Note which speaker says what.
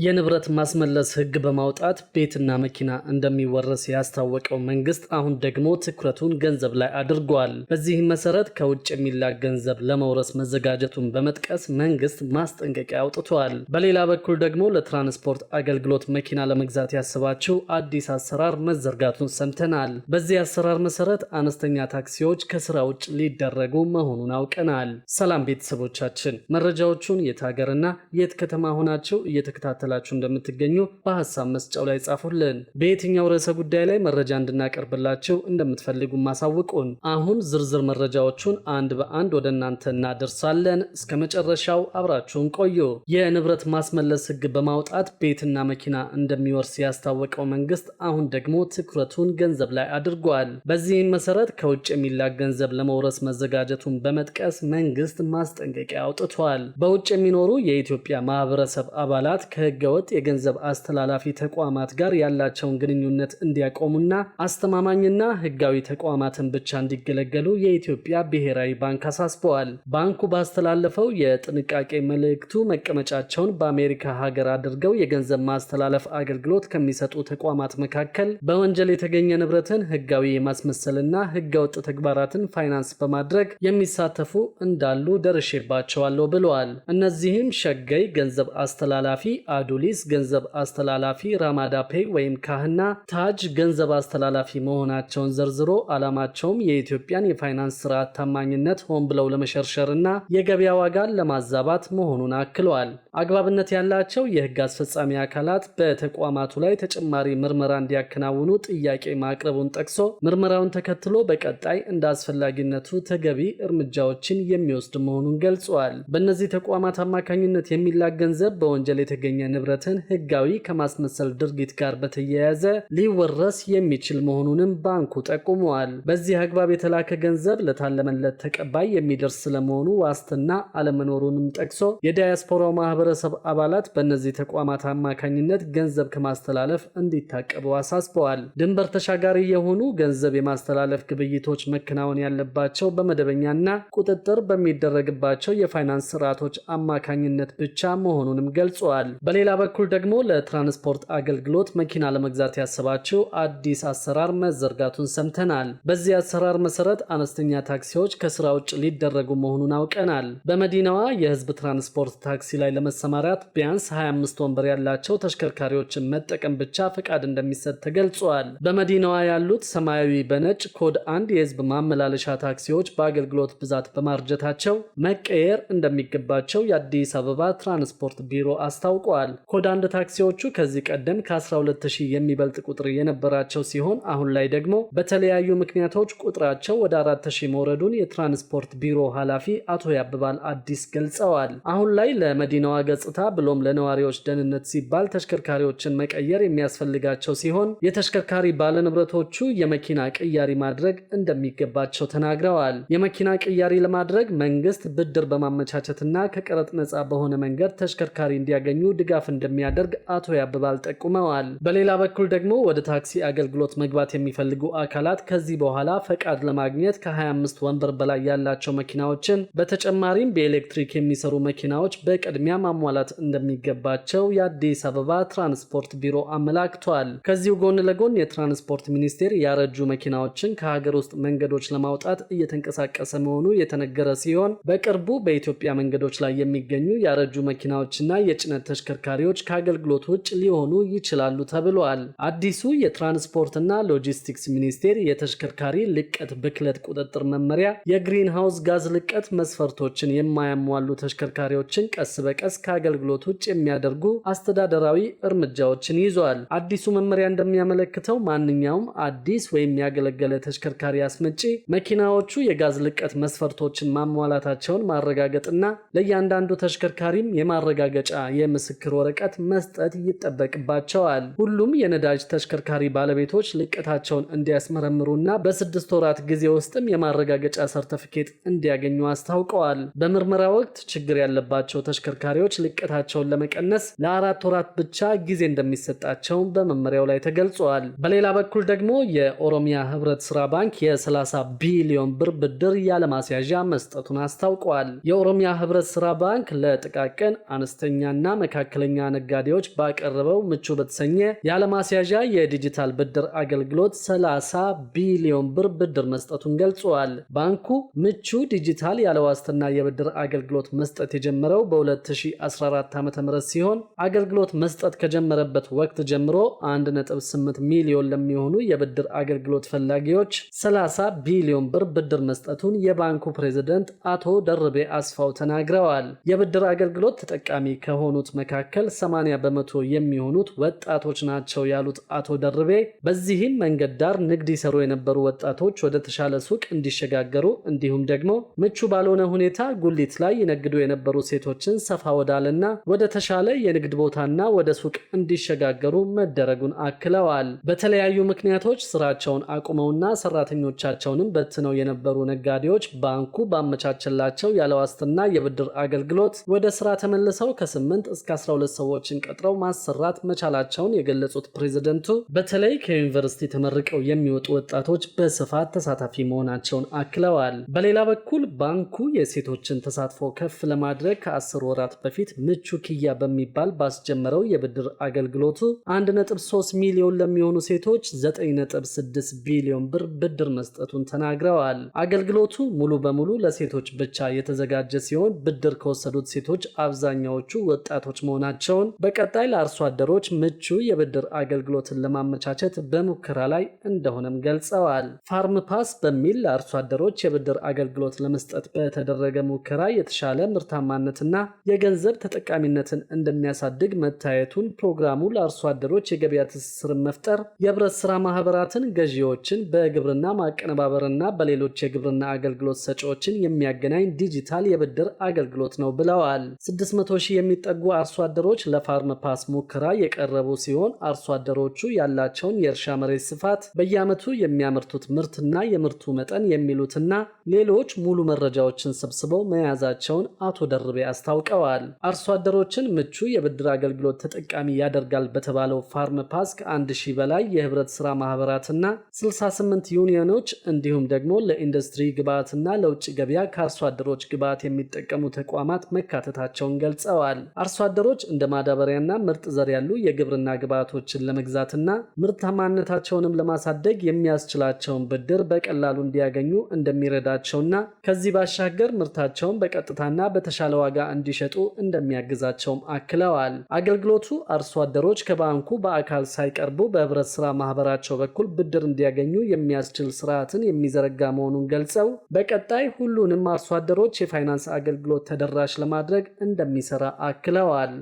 Speaker 1: የንብረት ማስመለስ ህግ በማውጣት ቤትና መኪና እንደሚወረስ ያስታወቀው መንግስት አሁን ደግሞ ትኩረቱን ገንዘብ ላይ አድርጓል። በዚህም መሰረት ከውጭ የሚላክ ገንዘብ ለመውረስ መዘጋጀቱን በመጥቀስ መንግስት ማስጠንቀቂያ አውጥቷል። በሌላ በኩል ደግሞ ለትራንስፖርት አገልግሎት መኪና ለመግዛት ያስባችው አዲስ አሰራር መዘርጋቱን ሰምተናል። በዚህ አሰራር መሰረት አነስተኛ ታክሲዎች ከስራ ውጭ ሊደረጉ መሆኑን አውቀናል። ሰላም ቤተሰቦቻችን፣ መረጃዎቹን የት ሀገርና የት ከተማ ሆናችሁ እየተከታተላችሁ እንደምትገኙ በሐሳብ መስጫው ላይ ጻፉልን። በየትኛው ርዕሰ ጉዳይ ላይ መረጃ እንድናቀርብላችሁ እንደምትፈልጉ ማሳውቁን። አሁን ዝርዝር መረጃዎቹን አንድ በአንድ ወደ እናንተ እናደርሳለን። እስከ መጨረሻው አብራችሁን ቆዩ። የንብረት ማስመለስ ህግ በማውጣት ቤትና መኪና እንደሚወርስ ያስታወቀው መንግስት አሁን ደግሞ ትኩረቱን ገንዘብ ላይ አድርጓል። በዚህም መሰረት ከውጭ የሚላክ ገንዘብ ለመውረስ መዘጋጀቱን በመጥቀስ መንግስት ማስጠንቀቂያ አውጥቷል። በውጭ የሚኖሩ የኢትዮጵያ ማህበረሰብ አባላት ከህገወጥ የገንዘብ አስተላላፊ ተቋማት ጋር ያላቸውን ግንኙነት እንዲያቆሙና አስተማማኝና ህጋዊ ተቋማትን ብቻ እንዲገለገሉ የኢትዮጵያ ብሔራዊ ባንክ አሳስበዋል። ባንኩ ባስተላለፈው የጥንቃቄ መልእክቱ መቀመጫቸውን በአሜሪካ ሀገር አድርገው የገንዘብ ማስተላለፍ አገልግሎት ከሚሰጡ ተቋማት መካከል በወንጀል የተገኘ ንብረትን ህጋዊ የማስመሰልና ህገወጥ ተግባራትን ፋይናንስ በማድረግ የሚሳተፉ እንዳሉ ደርሼባቸዋለሁ ብለዋል። እነዚህም ሸገይ ገንዘብ አስተላላፊ፣ አዱሊስ ገንዘብ አስተላላፊ፣ ራማዳ ፔይ ወይም ካህና፣ ታጅ ገንዘብ አስተላላፊ መሆናቸውን ዘርዝሮ ዓላማቸውም የኢትዮጵያን የፋይናንስ ስርዓት ታማኝነት ሆን ብለው ለመሸርሸርና የገበያ ዋጋን ለማዛባት መሆኑን አክለዋል። አግባብነት ያላቸው የህግ አስፈጻሚ አካላት በተቋማቱ ላይ ተጨማሪ ምርመራ እንዲያከናውኑ ጥያቄ ማቅረቡን ጠቅሶ ምርመራውን ተከትሎ በቀጣይ እንደ አስፈላጊነቱ ተገቢ እርምጃዎችን የሚወስድ መሆኑን ገልጿል። በእነዚህ ተቋማት አማካኝነት የሚላክ ገንዘብ በወንጀል የተገኘ ንብረትን ህጋዊ ከማስመሰል ድርጊት ጋር በተያያዘ ሊወረስ የሚችል መሆኑንም ባንኩ ጠቁመዋል። በዚህ አግባብ የተላከ ገንዘብ ለታለመለት ተቀባይ የሚደርስ ስለመሆኑ ዋስትና አለመኖሩንም ጠቅሶ የዳያስፖራው ማህበረሰብ አባላት በእነዚህ ተቋማት አማካኝነት ገንዘብ ከማስተላለፍ እንዲታቀቡ አሳስበዋል። ድንበር ተሻጋሪ የሆኑ ገንዘብ የማስተላለፍ ግብይቶች መከናወን ያለባቸው በመደበኛና ቁጥጥር በሚደረግባቸው የፋይናንስ ስርዓቶች አማካኝነት ብቻ መሆኑንም ገልጿል። በሌላ በኩል ደግሞ ለትራንስፖርት አገልግሎት መኪና ለመግዛት ያሰባችው አዲስ አሰራር መዘርጋቱን ሰምተናል። በዚህ አሰራር መሰረት አነስተኛ ታክሲዎች ከስራ ውጭ ሊደረጉ መሆኑን አውቀናል። በመዲናዋ የህዝብ ትራንስፖርት ታክሲ ላይ ለመሰማራት ቢያንስ 25 ወንበር ያላቸው ተሽከርካሪዎችን መጠቀም ብቻ ፈቃድ እንደሚሰጥ ተገልጿል። በመዲናዋ ያሉት ሰማያዊ በነጭ ኮድ 1 የህዝብ ማመላለሻ ታክሲዎች በአገልግሎት ብዛት በማርጀታቸው መቀየር እንደሚገባቸው የአዲስ አበባ ትራንስፖርት ቢሮ አስታውቋል። ኮድ 1 ታክሲዎቹ ከዚህ ቀደም ከ12000 የሚበልጥ ቁጥር የነበራቸው ሲሆን አሁን ላይ ደግሞ በተለያዩ ምክንያቶች ቁጥራቸው ወደ 4000 መውረዱን የትራንስፖርት ቢሮ ኃላፊ አቶ ያብባል አዲስ ገልጸዋል። አሁን ላይ ለመዲናዋ ገጽታ ብሎም ለነዋሪዎች ደህንነት ሲባል ተሽከርካሪዎችን መቀየር የሚያስፈልጋቸው ሲሆን የተሽከርካሪ ባለንብረቶቹ የመኪና ቅያሪ ማድረግ እንደሚገባቸው ተናግረዋል። የመኪና ቅያሪ ለማድረግ መንግስት ብድር በማመቻቸትና ከቀረጥ ነፃ በሆነ መንገድ ተሽከርካሪ እንዲያገኙ ድጋፍ እንደሚያደርግ አቶ ያብባል ጠቁመዋል። በሌላ በኩል ደግሞ ወደ ታክሲ አገልግሎት መግባት የሚፈልጉ አካላት ከዚህ በኋላ ፈቃድ ለማግኘት ከ25 ወንበር በላይ ያላቸው መኪናዎችን በተጨማሪም በኤሌክትሪክ የሚሰሩ መኪናዎች በቅድሚያ ማሟላት እንደሚገባቸው የአዲስ አበባ ትራንስፖርት ቢሮ አመላክቷል። ከዚሁ ጎን ለጎን የትራንስፖርት ሚኒስቴር ያረጁ መኪናዎችን ከሀገር ውስጥ መንገዶች ለማውጣት እየተንቀሳቀሰ መሆኑ የተነገረ ሲሆን በቅርቡ በኢትዮጵያ መንገዶች ላይ የሚገኙ ያረጁ መኪናዎችና የጭነት ተሽከርካሪዎች ከአገልግሎት ውጭ ሊሆኑ ይችላሉ ተብሏል። አዲሱ የትራንስፖርትና ሎጂስቲክስ ሚኒስቴር የተሽከርካሪ ልቀት ብክለት ቁጥጥር መመሪያ የግሪን ሃውስ ጋዝ ልቀት መስፈርቶችን የማያሟሉ ተሽከርካሪዎችን ቀስ በቀስ ከአገልግሎት ውጭ የሚያደርጉ አስተዳደራዊ እርምጃዎችን ይዟል። አዲሱ መመሪያ እንደሚያመለክተው ማንኛውም አዲስ ወይም ያገለገለ ተሽከርካሪ አስመጪ መኪናዎቹ የጋዝ ልቀት መስፈርቶችን ማሟላታቸውን ማረጋገጥና ለእያንዳንዱ ተሽከርካሪም የማረጋገጫ የምስክር ወረቀት መስጠት ይጠበቅባቸዋል። ሁሉም የነዳጅ ተሽከርካሪ ባለቤቶች ልቀታቸውን እንዲያስመረምሩና በ6 ወራት ጊዜ ውስጥም የማረጋገጫ ሰርተፊኬት እንዲያገኙ አስታውቀዋል። በምርመራ ወቅት ችግር ያለባቸው ተሽከርካሪዎች ልቀታቸውን ለመቀነስ ለ4 ወራት ብቻ ጊዜ እንደሚሰጣቸው በመመሪያው ላይ ተገልጿል። በሌላ በኩል ደግሞ የኦሮሚያ ህብረት ስራ ባንክ የ30 ቢሊዮን ብር ብድር ያለማስያዣ መስጠቱን አስታውቋል። የኦሮሚያ ህብረት ስራ ባንክ ለጥቃቅን አነስተኛና መካከለኛ ለመደበኛ ነጋዴዎች ባቀረበው ምቹ በተሰኘ ያለማስያዣ የዲጂታል ብድር አገልግሎት 30 ቢሊዮን ብር ብድር መስጠቱን ገልጿል። ባንኩ ምቹ ዲጂታል ያለዋስትና የብድር አገልግሎት መስጠት የጀመረው በ2014 ዓ.ም ሲሆን አገልግሎት መስጠት ከጀመረበት ወቅት ጀምሮ 1.8 ሚሊዮን ለሚሆኑ የብድር አገልግሎት ፈላጊዎች 30 ቢሊዮን ብር ብድር መስጠቱን የባንኩ ፕሬዝዳንት አቶ ደርቤ አስፋው ተናግረዋል። የብድር አገልግሎት ተጠቃሚ ከሆኑት መካከል 80 በመቶ የሚሆኑት ወጣቶች ናቸው ያሉት አቶ ደርቤ በዚህም መንገድ ዳር ንግድ ይሰሩ የነበሩ ወጣቶች ወደ ተሻለ ሱቅ እንዲሸጋገሩ እንዲሁም ደግሞ ምቹ ባልሆነ ሁኔታ ጉሊት ላይ ይነግዱ የነበሩ ሴቶችን ሰፋ ወዳለና ወደ ተሻለ የንግድ ቦታና ወደ ሱቅ እንዲሸጋገሩ መደረጉን አክለዋል። በተለያዩ ምክንያቶች ስራቸውን አቁመውና ሰራተኞቻቸውንም በትነው የነበሩ ነጋዴዎች ባንኩ ባመቻቸላቸው ያለዋስትና የብድር አገልግሎት ወደ ስራ ተመልሰው ከ8 እስከ 12 ሰዎችን ቀጥረው ማሰራት መቻላቸውን የገለጹት ፕሬዝዳንቱ በተለይ ከዩኒቨርሲቲ ተመርቀው የሚወጡ ወጣቶች በስፋት ተሳታፊ መሆናቸውን አክለዋል። በሌላ በኩል ባንኩ የሴቶችን ተሳትፎ ከፍ ለማድረግ ከ10 ወራት በፊት ምቹ ኪያ በሚባል ባስጀመረው የብድር አገልግሎቱ 1.3 ሚሊዮን ለሚሆኑ ሴቶች 9.6 ቢሊዮን ብር ብድር መስጠቱን ተናግረዋል። አገልግሎቱ ሙሉ በሙሉ ለሴቶች ብቻ የተዘጋጀ ሲሆን ብድር ከወሰዱት ሴቶች አብዛኛዎቹ ወጣቶች መሆናቸውን በቀጣይ ለአርሶ አደሮች ምቹ የብድር አገልግሎትን ለማመቻቸት በሙከራ ላይ እንደሆነም ገልጸዋል። ፋርም ፓስ በሚል ለአርሶ አደሮች የብድር አገልግሎት ለመስጠት በተደረገ ሙከራ የተሻለ ምርታማነትና የገንዘብ ተጠቃሚነትን እንደሚያሳድግ መታየቱን ፕሮግራሙ ለአርሶ አደሮች የገበያ ትስስርን መፍጠር፣ የህብረት ስራ ማህበራትን፣ ገዢዎችን በግብርና ማቀነባበርና በሌሎች የግብርና አገልግሎት ሰጪዎችን የሚያገናኝ ዲጂታል የብድር አገልግሎት ነው ብለዋል። 600 ሺህ የሚጠጉ አርሶ አደሮች ለፋርም ፓስ ሙከራ የቀረቡ ሲሆን አርሶ አደሮቹ ያላቸውን የእርሻ መሬት ስፋት፣ በየዓመቱ የሚያመርቱት ምርትና የምርቱ መጠን የሚሉትና ሌሎች ሙሉ መረጃዎችን ሰብስበው መያዛቸውን አቶ ደርቤ አስታውቀዋል። አርሶ አደሮችን ምቹ የብድር አገልግሎት ተጠቃሚ ያደርጋል በተባለው ፋርም ፓስ ከ1000 በላይ የህብረት ስራ ማህበራትና 68 ዩኒዮኖች እንዲሁም ደግሞ ለኢንዱስትሪ ግብዓትና ለውጭ ገበያ ከአርሶ አደሮች ግብዓት የሚጠቀሙ ተቋማት መካተታቸውን ገልጸዋል። አርሶ አደሮች እንደ ማዳበሪያና ምርጥ ዘር ያሉ የግብርና ግብዓቶችን ለመግዛትና ምርታማነታቸውንም ለማሳደግ የሚያስችላቸውን ብድር በቀላሉ እንዲያገኙ እንደሚረዳቸውና ከዚህ ባሻገር ምርታቸውን በቀጥታና በተሻለ ዋጋ እንዲሸጡ እንደሚያግዛቸውም አክለዋል። አገልግሎቱ አርሶ አደሮች ከባንኩ በአካል ሳይቀርቡ በህብረት ስራ ማህበራቸው በኩል ብድር እንዲያገኙ የሚያስችል ስርዓትን የሚዘረጋ መሆኑን ገልጸው በቀጣይ ሁሉንም አርሶ አደሮች የፋይናንስ አገልግሎት ተደራሽ ለማድረግ እንደሚሰራ አክለዋል።